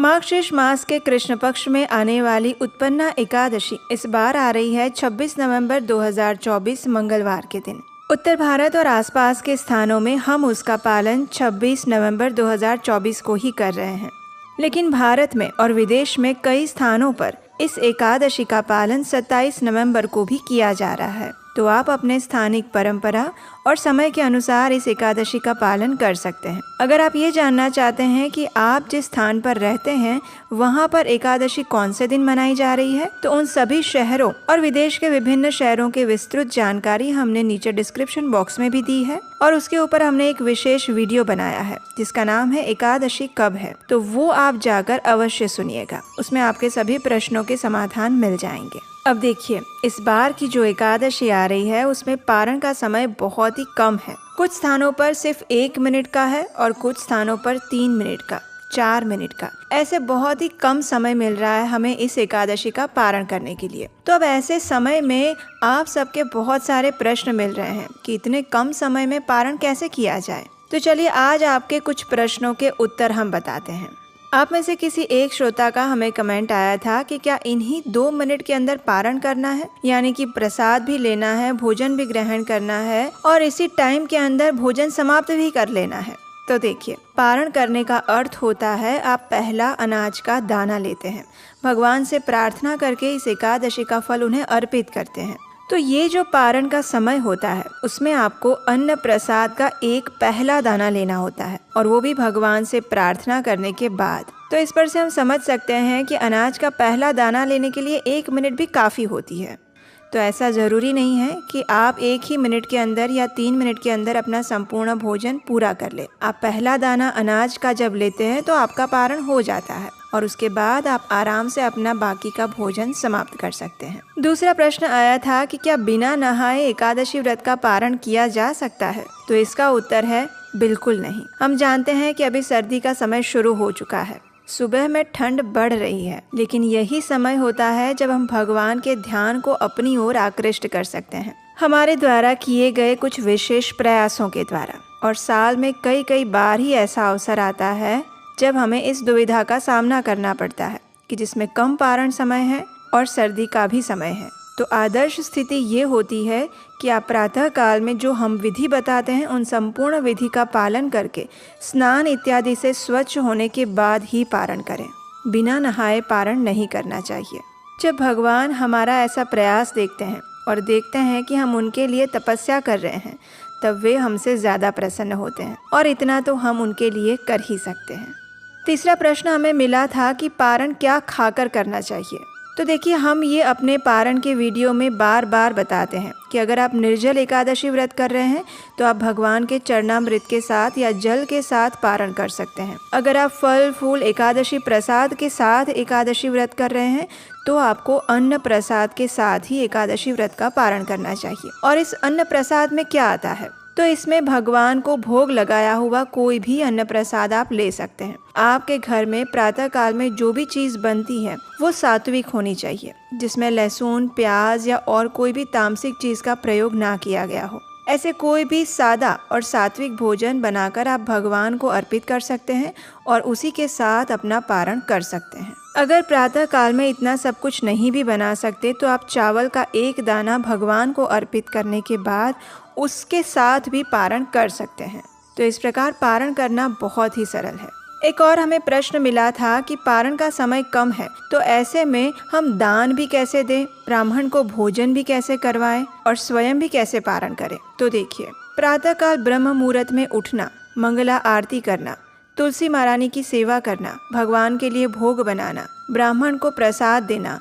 मार्गशीर्ष मास के कृष्ण पक्ष में आने वाली उत्पन्ना एकादशी इस बार आ रही है 26 नवंबर 2024 मंगलवार के दिन। उत्तर भारत और आसपास के स्थानों में हम उसका पालन 26 नवंबर 2024 को ही कर रहे हैं, लेकिन भारत में और विदेश में कई स्थानों पर इस एकादशी का पालन 27 नवंबर को भी किया जा रहा है। तो आप अपने स्थानिक परंपरा और समय के अनुसार इस एकादशी का पालन कर सकते हैं। अगर आप ये जानना चाहते हैं कि आप जिस स्थान पर रहते हैं वहाँ पर एकादशी कौन से दिन मनाई जा रही है, तो उन सभी शहरों और विदेश के विभिन्न शहरों की विस्तृत जानकारी हमने नीचे डिस्क्रिप्शन बॉक्स में भी दी है और उसके ऊपर हमने एक विशेष वीडियो बनाया है जिसका नाम है एकादशी कब है, तो वो आप जाकर अवश्य सुनिएगा। उसमें आपके सभी प्रश्नों के समाधान मिल जाएंगे। अब देखिए, इस बार की जो एकादशी आ रही है उसमें पारण का समय बहुत ही कम है। कुछ स्थानों पर सिर्फ 1 मिनट का है और कुछ स्थानों पर 3 मिनट का, 4 मिनट का, ऐसे बहुत ही कम समय मिल रहा है हमें इस एकादशी का पारण करने के लिए। तो अब ऐसे समय में आप सबके बहुत सारे प्रश्न मिल रहे हैं कि इतने कम समय में पारण कैसे किया जाए। तो चलिए आज आपके कुछ प्रश्नों के उत्तर हम बताते हैं। आप में से किसी एक श्रोता का हमें कमेंट आया था कि क्या इन्हीं 2 मिनट के अंदर पारण करना है, यानी कि प्रसाद भी लेना है, भोजन भी ग्रहण करना है और इसी टाइम के अंदर भोजन समाप्त भी कर लेना है। तो देखिए, पारण करने का अर्थ होता है आप पहला अनाज का दाना लेते हैं, भगवान से प्रार्थना करके इस एकादशी का फल उन्हें अर्पित करते हैं। तो ये जो पारण का समय होता है उसमें आपको अन्न प्रसाद का एक पहला दाना लेना होता है और वो भी भगवान से प्रार्थना करने के बाद। तो इस पर से हम समझ सकते हैं कि अनाज का पहला दाना लेने के लिए 1 मिनट भी काफ़ी होती है। तो ऐसा ज़रूरी नहीं है कि आप 1 ही मिनट के अंदर या 3 मिनट के अंदर अपना संपूर्ण भोजन पूरा कर ले। आप पहला दाना अनाज का जब लेते हैं तो आपका पारण हो जाता है और उसके बाद आप आराम से अपना बाकी का भोजन समाप्त कर सकते हैं। दूसरा प्रश्न आया था कि क्या बिना नहाए एकादशी व्रत का पारण किया जा सकता है, तो इसका उत्तर है बिल्कुल नहीं। हम जानते हैं कि अभी सर्दी का समय शुरू हो चुका है, सुबह में ठंड बढ़ रही है, लेकिन यही समय होता है जब हम भगवान के ध्यान को अपनी ओर आकृष्ट कर सकते हैं हमारे द्वारा किए गए कुछ विशेष प्रयासों के द्वारा। और साल में कई बार ही ऐसा अवसर आता है जब हमें इस दुविधा का सामना करना पड़ता है कि जिसमें कम पारण समय है और सर्दी का भी समय है। तो आदर्श स्थिति ये होती है कि आप प्रातः काल में जो हम विधि बताते हैं उन संपूर्ण विधि का पालन करके स्नान इत्यादि से स्वच्छ होने के बाद ही पारण करें। बिना नहाए पारण नहीं करना चाहिए। जब भगवान हमारा ऐसा प्रयास देखते हैं और देखते हैं कि हम उनके लिए तपस्या कर रहे हैं, तब वे हमसे ज़्यादा प्रसन्न होते हैं और इतना तो हम उनके लिए कर ही सकते हैं। तीसरा प्रश्न हमें मिला था कि पारण क्या खाकर करना चाहिए। तो देखिए, हम ये अपने पारण के वीडियो में बार बार बताते हैं कि अगर आप निर्जल एकादशी व्रत कर रहे हैं तो आप भगवान के चरणामृत के साथ या जल के साथ पारण कर सकते हैं। अगर आप फल फूल एकादशी प्रसाद के साथ एकादशी व्रत कर रहे हैं तो आपको अन्न प्रसाद के साथ ही एकादशी व्रत का पारण करना चाहिए। और इस अन्न प्रसाद में क्या आता है, तो इसमें भगवान को भोग लगाया हुआ कोई भी अन्न प्रसाद आप ले सकते हैं। आपके घर में प्रातः काल में जो भी चीज़ बनती है वो सात्विक होनी चाहिए, जिसमें लहसुन, प्याज या और कोई भी तामसिक चीज़ का प्रयोग ना किया गया हो। ऐसे कोई भी सादा और सात्विक भोजन बनाकर आप भगवान को अर्पित कर सकते हैं और उसी के साथ अपना पारण कर सकते हैं। अगर प्रातः काल में इतना सब कुछ नहीं भी बना सकते तो आप चावल का एक दाना भगवान को अर्पित करने के बाद उसके साथ भी पारण कर सकते हैं। तो इस प्रकार पारण करना बहुत ही सरल है। एक और हमें प्रश्न मिला था कि पारण का समय कम है तो ऐसे में हम दान भी कैसे दें, ब्राह्मण को भोजन भी कैसे करवाएं और स्वयं भी कैसे पारण करें। तो देखिए, प्रातःकाल ब्रह्म मुहूर्त में उठना, मंगला आरती करना, तुलसी महारानी की सेवा करना, भगवान के लिए भोग बनाना, ब्राह्मण को प्रसाद देना,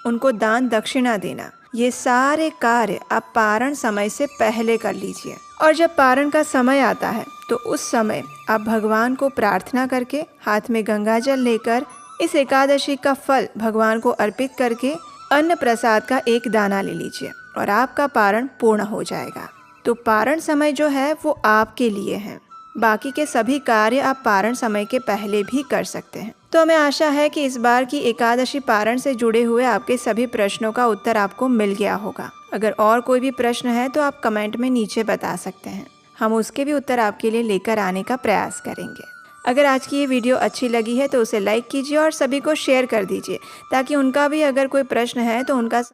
उनको दान दक्षिणा देना, ये सारे कार्य आप पारण समय से पहले कर लीजिए। और जब पारण का समय आता है तो उस समय आप भगवान को प्रार्थना करके हाथ में गंगा जल लेकर इस एकादशी का फल भगवान को अर्पित करके अन्न प्रसाद का एक दाना ले लीजिए और आपका पारण पूर्ण हो जाएगा। तो पारण समय जो है वो आपके लिए है, बाकी के सभी कार्य आप पारण समय के पहले भी कर सकते हैं। तो हमें आशा है कि इस बार की एकादशी पारण से जुड़े हुए आपके सभी प्रश्नों का उत्तर आपको मिल गया होगा। अगर और कोई भी प्रश्न है तो आप कमेंट में नीचे बता सकते हैं, हम उसके भी उत्तर आपके लिए लेकर आने का प्रयास करेंगे। अगर आज की ये वीडियो अच्छी लगी है तो उसे लाइक कीजिए और सभी को शेयर कर दीजिए ताकि उनका भी अगर कोई प्रश्न है तो उनका